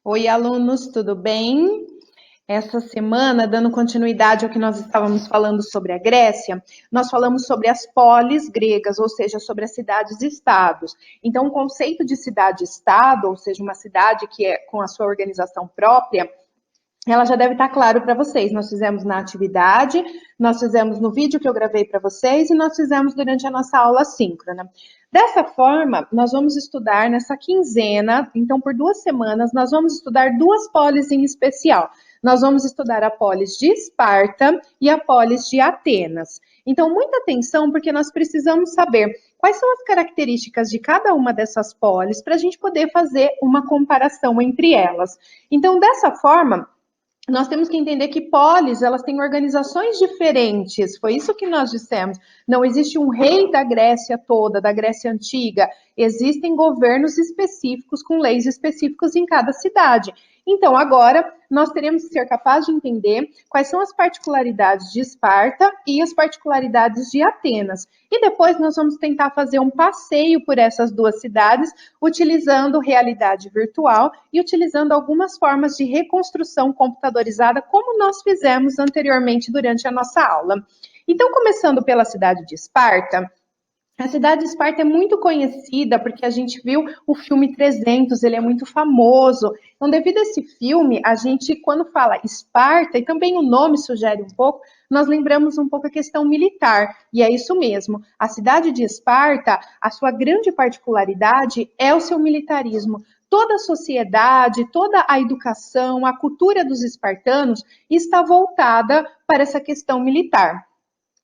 Oi, alunos, tudo bem? Essa semana, dando continuidade ao que nós estávamos falando sobre a Grécia, nós falamos sobre as polis gregas, ou seja, sobre as cidades-estados. Então, o conceito de cidade-estado, ou seja, uma cidade que é com a sua organização própria, ela já deve estar claro para vocês. Nós fizemos na atividade, nós fizemos no vídeo que eu gravei para vocês e nós fizemos durante a nossa aula síncrona. Dessa forma, nós vamos estudar nessa quinzena, então por 2 semanas, nós vamos estudar duas polis em especial. Nós vamos estudar a polis de Esparta e a polis de Atenas. Então, muita atenção, porque nós precisamos saber quais são as características de cada uma dessas polis para a gente poder fazer uma comparação entre elas. Então, dessa forma, nós temos que entender que polis, elas têm organizações diferentes, foi isso que nós dissemos. Não existe um rei da Grécia toda, da Grécia Antiga, existem governos específicos com leis específicas em cada cidade. Então, agora, nós teremos que ser capazes de entender quais são as particularidades de Esparta e as particularidades de Atenas. E depois nós vamos tentar fazer um passeio por essas duas cidades, utilizando realidade virtual e utilizando algumas formas de reconstrução computadorizada, como nós fizemos anteriormente durante a nossa aula. Então, começando pela cidade de Esparta, a cidade de Esparta é muito conhecida porque a gente viu o filme 300, ele é muito famoso. Então, devido a esse filme, a gente, quando fala Esparta, e também o nome sugere um pouco, nós lembramos um pouco a questão militar. E é isso mesmo. A cidade de Esparta, a sua grande particularidade é o seu militarismo. Toda a sociedade, toda a educação, a cultura dos espartanos está voltada para essa questão militar.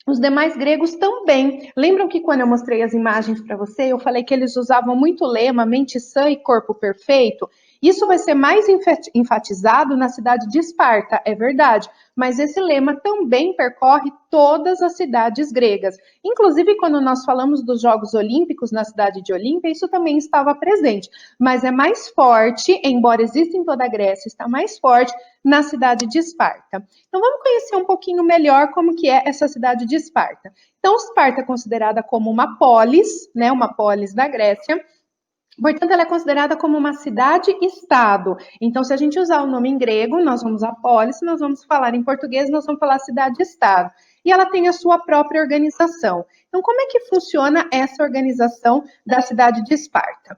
Os demais gregos também. Lembram que quando eu mostrei as imagens para você, eu falei que eles usavam muito o lema mente sã e corpo perfeito? Isso vai ser mais enfatizado na cidade de Esparta, é verdade, mas esse lema também percorre todas as cidades gregas. Inclusive, quando nós falamos dos Jogos Olímpicos na cidade de Olímpia, isso também estava presente, mas é mais forte, embora exista em toda a Grécia, está mais forte na cidade de Esparta. Então, vamos conhecer um pouquinho melhor como que é essa cidade de Esparta. Então, Esparta é considerada como uma polis, né, uma polis da Grécia. Portanto, ela é considerada como uma cidade-estado. Então, se a gente usar o nome em grego, nós vamos a polis, nós vamos falar em português, nós vamos falar cidade-estado. E ela tem a sua própria organização. Então, como é que funciona essa organização da cidade de Esparta?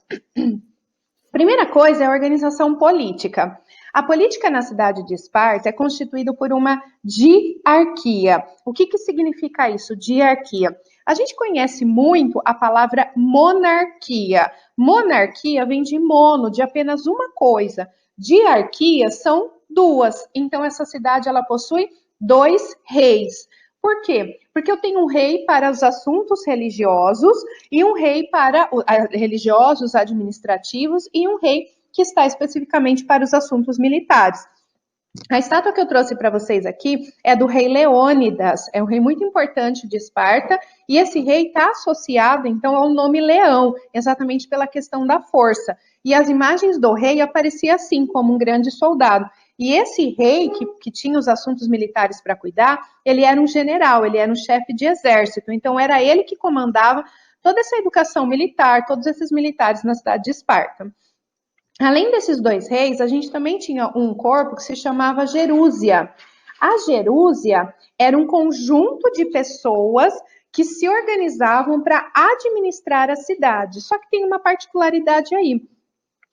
Primeira coisa é a organização política. A política na cidade de Esparta é constituída por uma diarquia. O que significa isso, diarquia? A gente conhece muito a palavra monarquia. Monarquia vem de mono, de apenas uma coisa. Diarquia são duas. Então, essa cidade ela possui 2 reis. Por quê? Porque eu tenho um rei para os assuntos religiosos e um rei para religiosos, administrativos e um rei que está especificamente para os assuntos militares. A estátua que eu trouxe para vocês aqui é do rei Leônidas, é um rei muito importante de Esparta, e esse rei está associado, então, ao nome Leão, exatamente pela questão da força. E as imagens do rei apareciam assim, como um grande soldado. E esse rei, que tinha os assuntos militares para cuidar, ele era um general, ele era um chefe de exército, então era ele que comandava toda essa educação militar, todos esses militares na cidade de Esparta. Além desses 2 reis, a gente também tinha um corpo que se chamava Gerúsia. A Gerúsia era um conjunto de pessoas que se organizavam para administrar a cidade. Só que tem uma particularidade aí.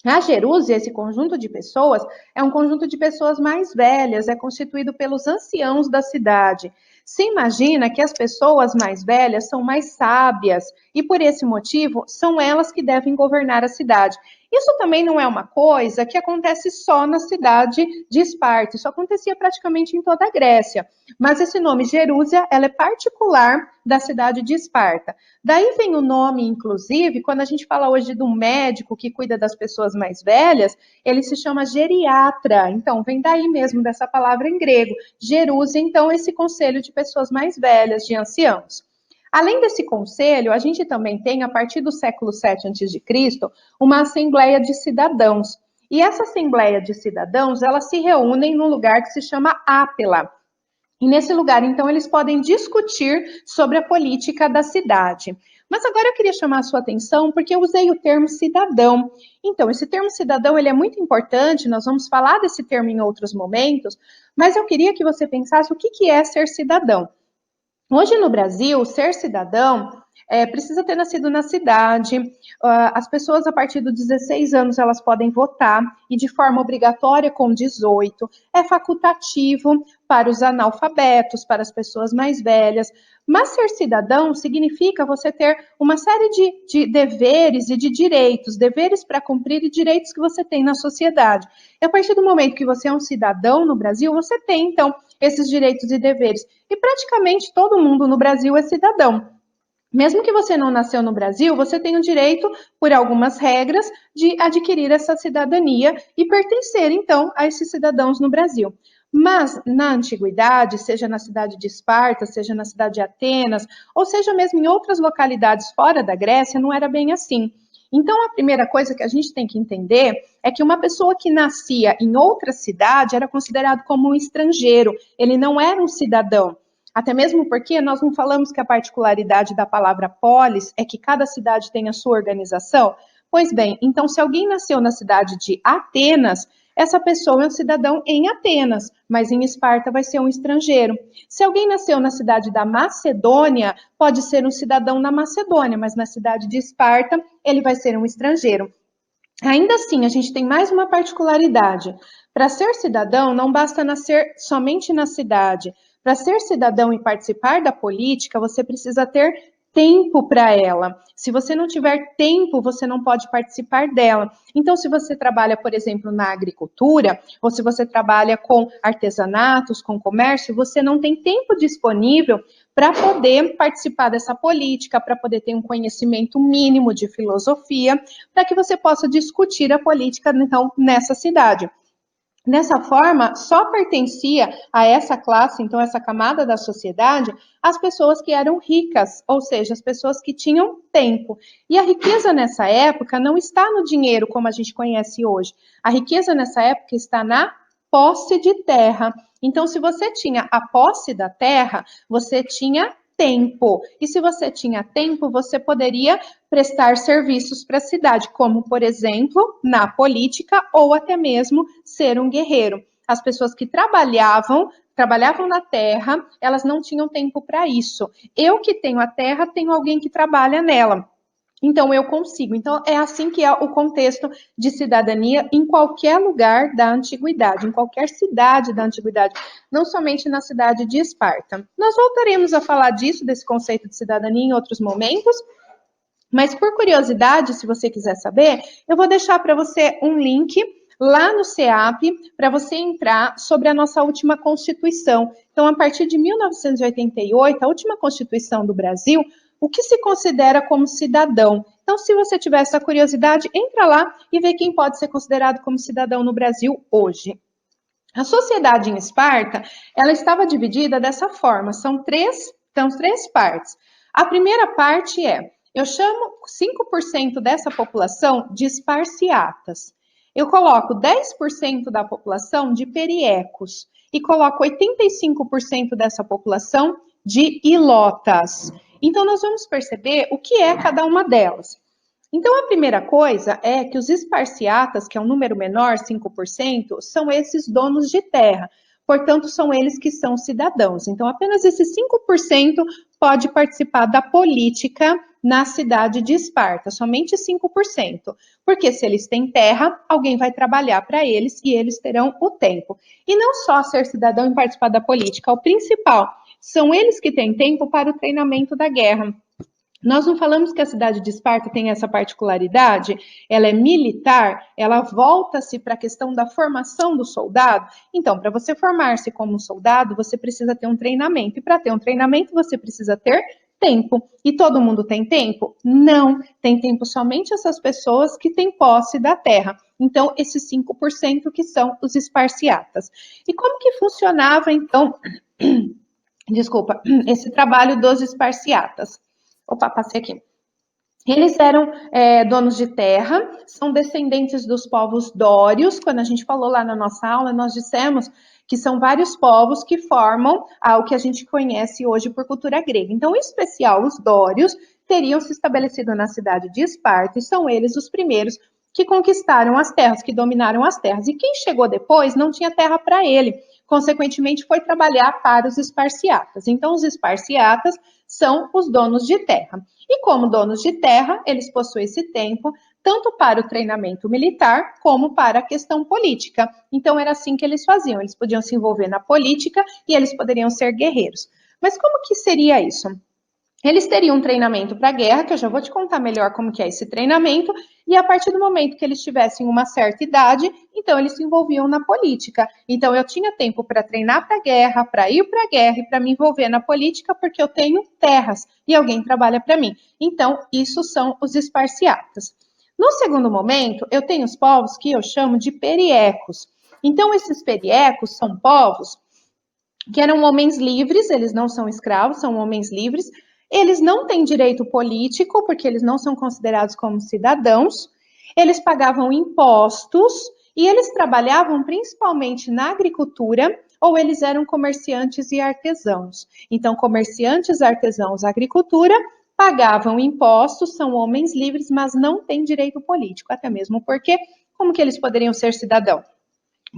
A Gerúsia, esse conjunto de pessoas, é um conjunto de pessoas mais velhas, é constituído pelos anciãos da cidade. Se imagina que as pessoas mais velhas são mais sábias e, por esse motivo, são elas que devem governar a cidade. Isso também não é uma coisa que acontece só na cidade de Esparta, isso acontecia praticamente em toda a Grécia. Mas esse nome Gerúsia, ela é particular da cidade de Esparta. Daí vem o nome, inclusive, quando a gente fala hoje de um médico que cuida das pessoas mais velhas, ele se chama geriatra. Então, vem daí mesmo dessa palavra em grego. Gerúsia, então, esse conselho de pessoas mais velhas, de anciãos. Além desse conselho, a gente também tem, a partir do século VII a.C., uma assembleia de cidadãos. E essa assembleia de cidadãos, elas se reúnem num lugar que se chama Ápela. E nesse lugar, então, eles podem discutir sobre a política da cidade. Mas agora eu queria chamar a sua atenção porque eu usei o termo cidadão. Então, esse termo cidadão, ele é muito importante, nós vamos falar desse termo em outros momentos, mas eu queria que você pensasse o que é ser cidadão. Hoje no Brasil, ser cidadão precisa ter nascido na cidade. As pessoas a partir dos 16 anos elas podem votar e de forma obrigatória com 18. É facultativo para os analfabetos, para as pessoas mais velhas. Mas ser cidadão significa você ter uma série de deveres e de direitos, deveres para cumprir e direitos que você tem na sociedade. E a partir do momento que você é um cidadão no Brasil, você tem então esses direitos e deveres. E praticamente todo mundo no Brasil é cidadão. Mesmo que você não nasceu no Brasil, você tem o direito, por algumas regras, de adquirir essa cidadania e pertencer, então, a esses cidadãos no Brasil. Mas, na antiguidade, seja na cidade de Esparta, seja na cidade de Atenas, ou seja mesmo em outras localidades fora da Grécia, não era bem assim. Então, a primeira coisa que a gente tem que entender é que uma pessoa que nascia em outra cidade era considerado como um estrangeiro, ele não era um cidadão. Até mesmo porque nós não falamos que a particularidade da palavra polis é que cada cidade tem a sua organização? Pois bem, então se alguém nasceu na cidade de Atenas, essa pessoa é um cidadão em Atenas, mas em Esparta vai ser um estrangeiro. Se alguém nasceu na cidade da Macedônia, pode ser um cidadão na Macedônia, mas na cidade de Esparta ele vai ser um estrangeiro. Ainda assim, a gente tem mais uma particularidade. Para ser cidadão, não basta nascer somente na cidade. Para ser cidadão e participar da política, você precisa ter tempo para ela. Se você não tiver tempo, você não pode participar dela. Então, se você trabalha, por exemplo, na agricultura, ou se você trabalha com artesanatos, com comércio, você não tem tempo disponível para poder participar dessa política, para poder ter um conhecimento mínimo de filosofia, para que você possa discutir a política, então, nessa cidade. Dessa forma, só pertencia a essa classe, então, essa camada da sociedade, as pessoas que eram ricas, ou seja, as pessoas que tinham tempo. E a riqueza nessa época não está no dinheiro como a gente conhece hoje. A riqueza nessa época está na posse de terra. Então, se você tinha a posse da terra, você tinha tempo. E se você tinha tempo, você poderia prestar serviços para a cidade, como, por exemplo, na política ou até mesmo ser um guerreiro. As pessoas que trabalhavam na terra, elas não tinham tempo para isso. Eu que tenho a terra, tenho alguém que trabalha nela. Então, eu consigo. Então, é assim que é o contexto de cidadania em qualquer lugar da antiguidade, em qualquer cidade da antiguidade, não somente na cidade de Esparta. Nós voltaremos a falar disso, desse conceito de cidadania, em outros momentos, mas por curiosidade, se você quiser saber, eu vou deixar para você um link lá no CEAP para você entrar sobre a nossa última Constituição. Então, a partir de 1988, a última Constituição do Brasil, o que se considera como cidadão. Então, se você tiver essa curiosidade, entra lá e vê quem pode ser considerado como cidadão no Brasil hoje. A sociedade em Esparta, ela estava dividida dessa forma, são três partes. A primeira parte eu chamo 5% dessa população de esparciatas. Eu coloco 10% da população de periecos e coloco 85% dessa população de ilotas. Então, nós vamos perceber o que é cada uma delas. Então, a primeira coisa é que os esparciatas, que é um número menor, 5%, são esses donos de terra. Portanto, são eles que são cidadãos. Então, apenas esses 5% pode participar da política na cidade de Esparta, somente 5%. Porque se eles têm terra, alguém vai trabalhar para eles e eles terão o tempo. E não só ser cidadão e participar da política, o principal, são eles que têm tempo para o treinamento da guerra. Nós não falamos que a cidade de Esparta tem essa particularidade, ela é militar, ela volta-se para a questão da formação do soldado. Então, para você formar-se como um soldado, você precisa ter um treinamento. E para ter um treinamento, você precisa ter tempo. E todo mundo tem tempo? Não, tem tempo somente essas pessoas que têm posse da terra. Então, esses 5% que são os esparciatas. E como que funcionava, então, desculpa, esse trabalho dos esparciatas? Opa, passei aqui. Eles eram donos de terra, são descendentes dos povos dórios. Quando a gente falou lá na nossa aula, nós dissemos que são vários povos que formam o que a gente conhece hoje por cultura grega. Então, em especial, os dórios, teriam se estabelecido na cidade de Esparta, e são eles os primeiros que conquistaram as terras, que dominaram as terras. E quem chegou depois não tinha terra para ele, consequentemente foi trabalhar para os esparciatas. Então, os esparciatas são os donos de terra. E como donos de terra, eles possuem esse tempo tanto para o treinamento militar como para a questão política. Então, era assim que eles faziam. Eles podiam se envolver na política e eles poderiam ser guerreiros. Mas como que seria isso? Eles teriam um treinamento para a guerra, que eu já vou te contar melhor como que é esse treinamento, e a partir do momento que eles tivessem uma certa idade, então eles se envolviam na política. Então eu tinha tempo para treinar para a guerra, para ir para a guerra e para me envolver na política, porque eu tenho terras e alguém trabalha para mim. Então, isso são os esparciatas. No segundo momento, eu tenho os povos que eu chamo de periecos. Então, esses periecos são povos que eram homens livres, eles não são escravos, são homens livres. Eles não têm direito político, porque eles não são considerados como cidadãos. Eles pagavam impostos e eles trabalhavam principalmente na agricultura, ou eles eram comerciantes e artesãos. Então, comerciantes, artesãos, agricultura, pagavam impostos, são homens livres, mas não têm direito político, até mesmo porque como que eles poderiam ser cidadãos?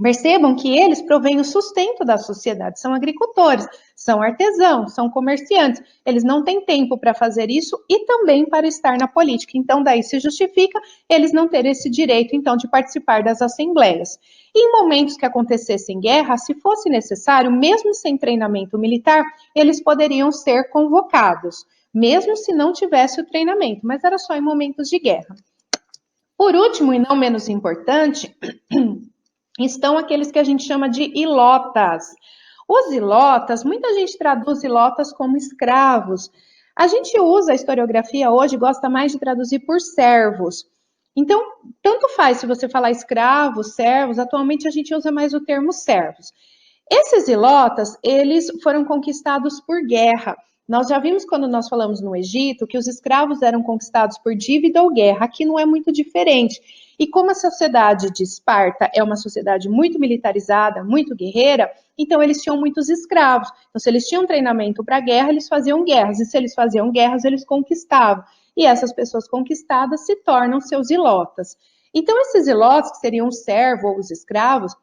Percebam que eles provêm o sustento da sociedade, são agricultores, são artesãos, são comerciantes. Eles não têm tempo para fazer isso e também para estar na política. Então, daí se justifica eles não terem esse direito, então, de participar das assembleias. E em momentos que acontecessem guerra, se fosse necessário, mesmo sem treinamento militar, eles poderiam ser convocados, mesmo se não tivesse o treinamento, mas era só em momentos de guerra. Por último, e não menos importante, estão aqueles que a gente chama de ilotas. Os ilotas, muita gente traduz ilotas como escravos. A gente usa a historiografia hoje, gosta mais de traduzir por servos. Então, tanto faz se você falar escravos, servos, atualmente a gente usa mais o termo servos. Esses ilotas, eles foram conquistados por guerra. Nós já vimos quando nós falamos no Egito que os escravos eram conquistados por dívida ou guerra. Aqui não é muito diferente. E como a sociedade de Esparta é uma sociedade muito militarizada, muito guerreira, então eles tinham muitos escravos. Então, se eles tinham treinamento para guerra, eles faziam guerras. E se eles faziam guerras, eles conquistavam. E essas pessoas conquistadas se tornam seus ilotas. Então, esses ilotas, que seriam o servo ou os escravos,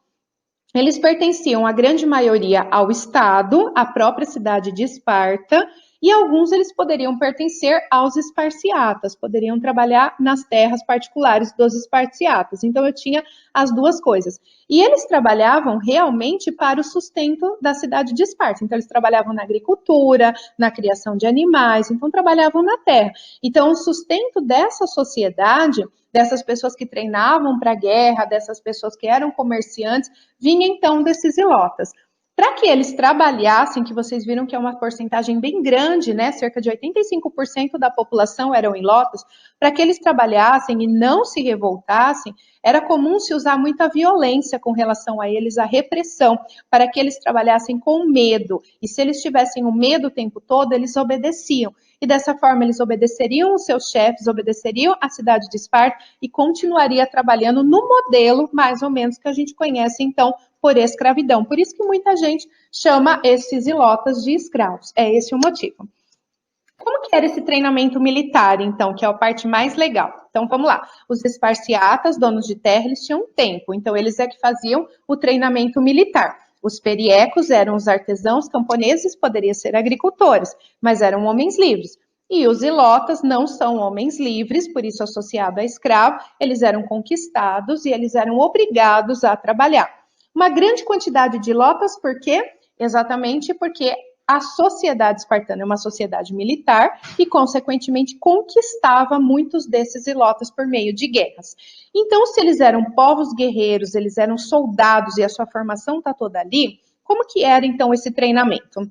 eles pertenciam, a grande maioria, ao Estado, à própria cidade de Esparta, e alguns eles poderiam pertencer aos esparciatas, poderiam trabalhar nas terras particulares dos esparciatas. Então eu tinha as duas coisas. E eles trabalhavam realmente para o sustento da cidade de Esparta. Então eles trabalhavam na agricultura, na criação de animais, então trabalhavam na terra. Então o sustento dessa sociedade, dessas pessoas que treinavam para a guerra, dessas pessoas que eram comerciantes, vinha então desses ilotas. Para que eles trabalhassem, que vocês viram que é uma porcentagem bem grande, né? Cerca de 85% da população eram ilotas, para que eles trabalhassem e não se revoltassem, era comum se usar muita violência com relação a eles, a repressão, para que eles trabalhassem com medo. E se eles tivessem o medo o tempo todo, eles obedeciam. E dessa forma eles obedeceriam os seus chefes, obedeceriam a cidade de Esparta e continuaria trabalhando no modelo, mais ou menos, que a gente conhece, então, por escravidão. Por isso que muita gente chama esses ilotas de escravos. É esse o motivo. Como que era esse treinamento militar, então, que é a parte mais legal? Então, vamos lá. Os esparciatas, donos de terra, eles tinham tempo. Então, eles é que faziam o treinamento militar. Os periecos eram os artesãos camponeses, poderiam ser agricultores, mas eram homens livres. E os ilotas não são homens livres, por isso associado a escravo, eles eram conquistados e eles eram obrigados a trabalhar. Uma grande quantidade de ilotas, por quê? Exatamente porque a sociedade espartana é uma sociedade militar e, consequentemente, conquistava muitos desses ilotas por meio de guerras. Então, se eles eram povos guerreiros, eles eram soldados e a sua formação está toda ali, como que era, então, esse treinamento?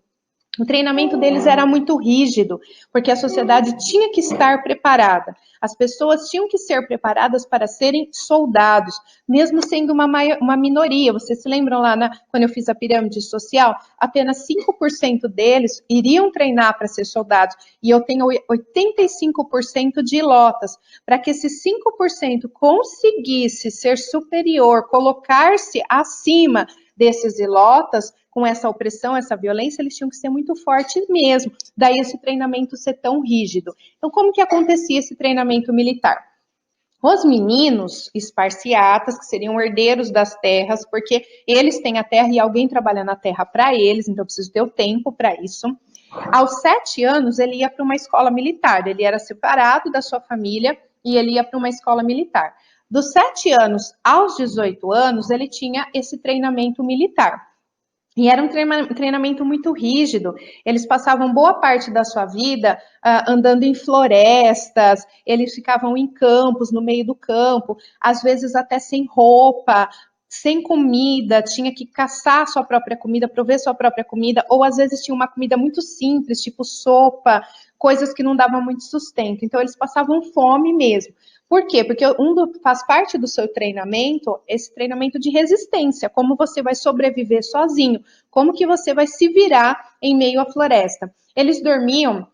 O treinamento deles era muito rígido, porque a sociedade tinha que estar preparada. As pessoas tinham que ser preparadas para serem soldados, mesmo sendo uma minoria. Vocês se lembram lá, quando eu fiz a pirâmide social? Apenas 5% deles iriam treinar para ser soldados. E eu tenho 85% de ilotas. Para que esses 5% conseguisse ser superior, colocar-se acima desses ilotas, com essa opressão, essa violência, eles tinham que ser muito fortes mesmo. Daí esse treinamento ser tão rígido. Então, como que acontecia esse treinamento militar? Os meninos esparciatas, que seriam herdeiros das terras, porque eles têm a terra e alguém trabalha na terra para eles, então preciso ter o tempo para isso. Aos 7 anos, ele ia para uma escola militar, ele era separado da sua família e ele ia para uma escola militar. Dos 7 anos aos 18 anos, ele tinha esse treinamento militar. E era um treinamento muito rígido. Eles passavam boa parte da sua vida andando em florestas, eles ficavam em campos, no meio do campo, às vezes até sem roupa, sem comida, tinha que caçar sua própria comida, prover sua própria comida, ou às vezes tinha uma comida muito simples, tipo sopa, coisas que não davam muito sustento. Então, eles passavam fome mesmo. Por quê? Porque faz parte do seu treinamento, esse treinamento de resistência, como você vai sobreviver sozinho, como que você vai se virar em meio à floresta. Eles dormiam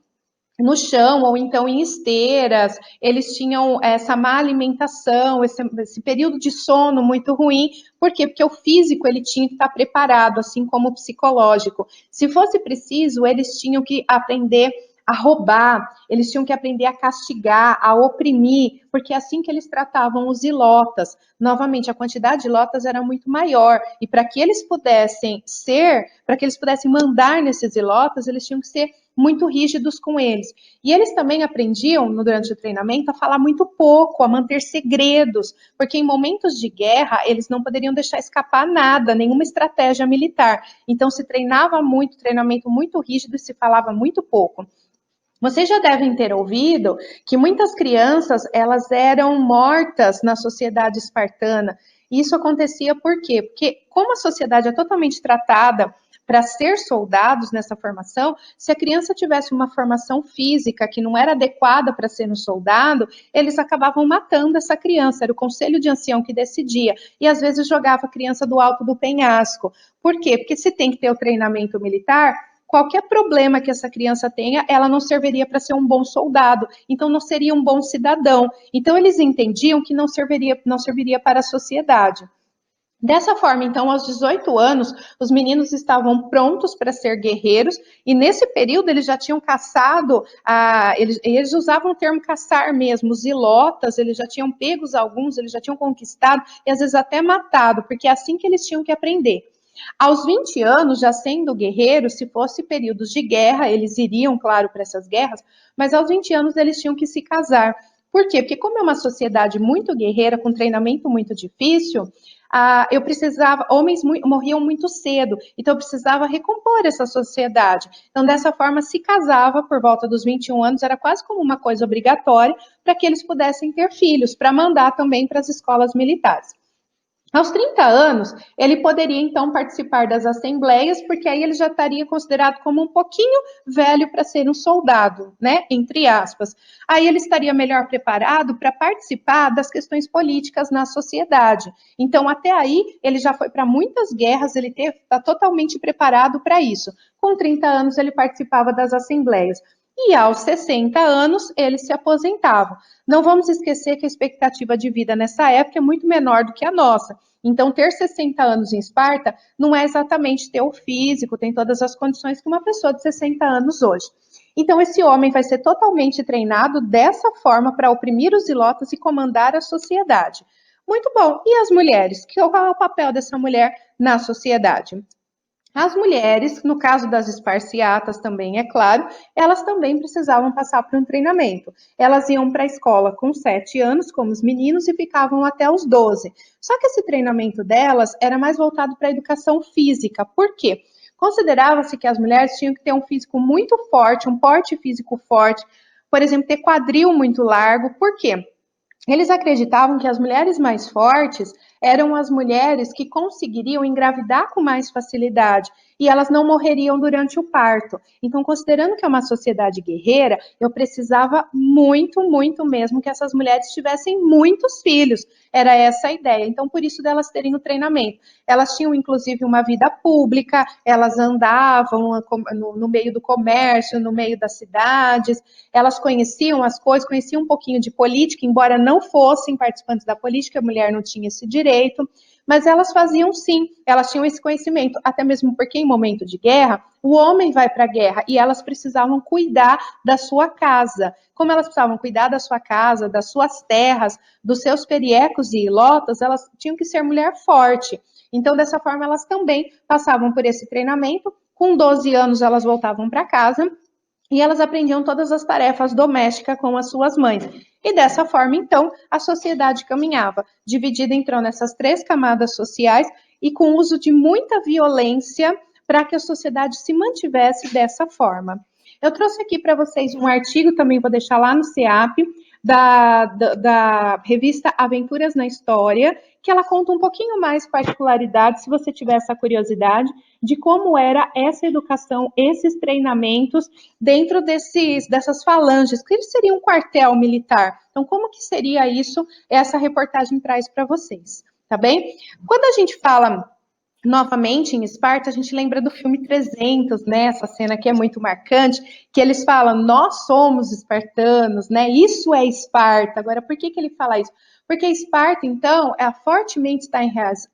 no chão ou então em esteiras, eles tinham essa má alimentação, esse período de sono muito ruim. Por quê? Porque o físico ele tinha que estar preparado, assim como o psicológico. Se fosse preciso, eles tinham que aprender a roubar, eles tinham que aprender a castigar, a oprimir, porque é assim que eles tratavam os ilotas. Novamente, a quantidade de ilotas era muito maior, e para que eles pudessem para que eles pudessem mandar nesses ilotas, eles tinham que ser muito rígidos com eles. E eles também aprendiam, durante o treinamento, a falar muito pouco, a manter segredos, porque em momentos de guerra, eles não poderiam deixar escapar nada, nenhuma estratégia militar. Então, se treinava muito, treinamento muito rígido e se falava muito pouco. Vocês já devem ter ouvido que muitas crianças elas eram mortas na sociedade espartana. E isso acontecia por quê? Porque como a sociedade é totalmente tratada para ser soldados nessa formação, se a criança tivesse uma formação física que não era adequada para ser um soldado, eles acabavam matando essa criança. Era o conselho de ancião que decidia. E às vezes jogava a criança do alto do penhasco. Por quê? Porque se tem que ter o treinamento militar, qualquer problema que essa criança tenha, ela não serviria para ser um bom soldado, então não seria um bom cidadão. Então eles entendiam que não serviria para a sociedade. Dessa forma, então, aos 18 anos, os meninos estavam prontos para ser guerreiros, e nesse período eles já tinham caçado, eles usavam o termo caçar mesmo, os ilotas, eles já tinham pegos alguns, eles já tinham conquistado, e às vezes até matado, porque é assim que eles tinham que aprender. Aos 20 anos, já sendo guerreiros, se fosse períodos de guerra, eles iriam, claro, para essas guerras, mas aos 20 anos eles tinham que se casar. Por quê? Porque como é uma sociedade muito guerreira, com treinamento muito difícil, homens morriam muito cedo, então eu precisava recompor essa sociedade. Então, dessa forma, se casava por volta dos 21 anos, era quase como uma coisa obrigatória para que eles pudessem ter filhos, para mandar também para as escolas militares. Aos 30 anos, ele poderia então participar das assembleias, porque aí ele já estaria considerado como um pouquinho velho para ser um soldado, né? Entre aspas. Aí ele estaria melhor preparado para participar das questões políticas na sociedade. Então, até aí, ele já foi para muitas guerras, ele está totalmente preparado para isso. Com 30 anos, ele participava das assembleias. E aos 60 anos, ele se aposentava. Não vamos esquecer que a expectativa de vida nessa época é muito menor do que a nossa. Então, ter 60 anos em Esparta não é exatamente ter o físico, tem todas as condições que uma pessoa de 60 anos hoje. Então, esse homem vai ser totalmente treinado dessa forma para oprimir os ilotas e comandar a sociedade. Muito bom. E as mulheres? Qual é o papel dessa mulher na sociedade? As mulheres, no caso das esparciatas também, é claro, elas também precisavam passar por um treinamento. Elas iam para a escola com 7 anos, como os meninos, e ficavam até os 12. Só que esse treinamento delas era mais voltado para a educação física. Por quê? Considerava-se que as mulheres tinham que ter um físico muito forte, um porte físico forte, por exemplo, ter quadril muito largo. Por quê? Eles acreditavam que as mulheres mais fortes eram as mulheres que conseguiriam engravidar com mais facilidade e elas não morreriam durante o parto. Então, considerando que é uma sociedade guerreira, eu precisava muito, muito mesmo que essas mulheres tivessem muitos filhos. Era essa a ideia. Então, por isso delas terem o treinamento. Elas tinham, inclusive, uma vida pública, elas andavam no meio do comércio, no meio das cidades, elas conheciam as coisas, conheciam um pouquinho de política, embora não fossem participantes da política, a mulher não tinha esse direito. mas elas faziam sim, elas tinham esse conhecimento, até mesmo porque em momento de guerra, o homem vai para a guerra e elas precisavam cuidar da sua casa. Como elas precisavam cuidar da sua casa, das suas terras, dos seus periecos e ilotas, elas tinham que ser mulher forte. Então, dessa forma, elas também passavam por esse treinamento. Com 12 anos, elas voltavam para casa e elas aprendiam todas as tarefas domésticas com as suas mães. E dessa forma, então, a sociedade caminhava, dividida então nessas 3 camadas sociais e com o uso de muita violência para que a sociedade se mantivesse dessa forma. Eu trouxe aqui para vocês um artigo, também vou deixar lá no CEAP, da revista Aventuras na História, que ela conta um pouquinho mais particularidades, se você tiver essa curiosidade, de como era essa educação, esses treinamentos dentro dessas falanges, que seria um quartel militar. Então, como que seria isso? Essa reportagem traz para vocês, tá bem? Quando a gente fala novamente em Esparta, a gente lembra do filme 300, né? Essa cena que é muito marcante, que eles falam, nós somos espartanos, né? Isso é Esparta. Agora, por que ele fala isso? Porque Esparta, então, fortemente está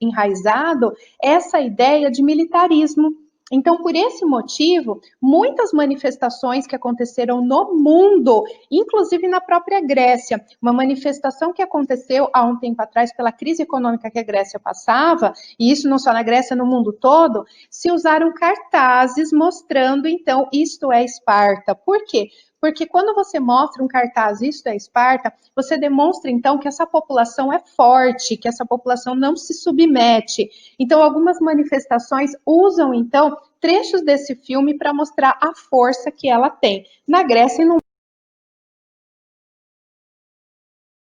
enraizado essa ideia de militarismo. Então, por esse motivo, muitas manifestações que aconteceram no mundo, inclusive na própria Grécia, uma manifestação que aconteceu há um tempo atrás pela crise econômica que a Grécia passava, e isso não só na Grécia, no mundo todo, se usaram cartazes mostrando, então, isto é Esparta. Por quê? Porque quando você mostra um cartaz, isto é Esparta, você demonstra, então, que essa população é forte, que essa população não se submete. Então, algumas manifestações usam, então, trechos desse filme para mostrar a força que ela tem. Na Grécia e no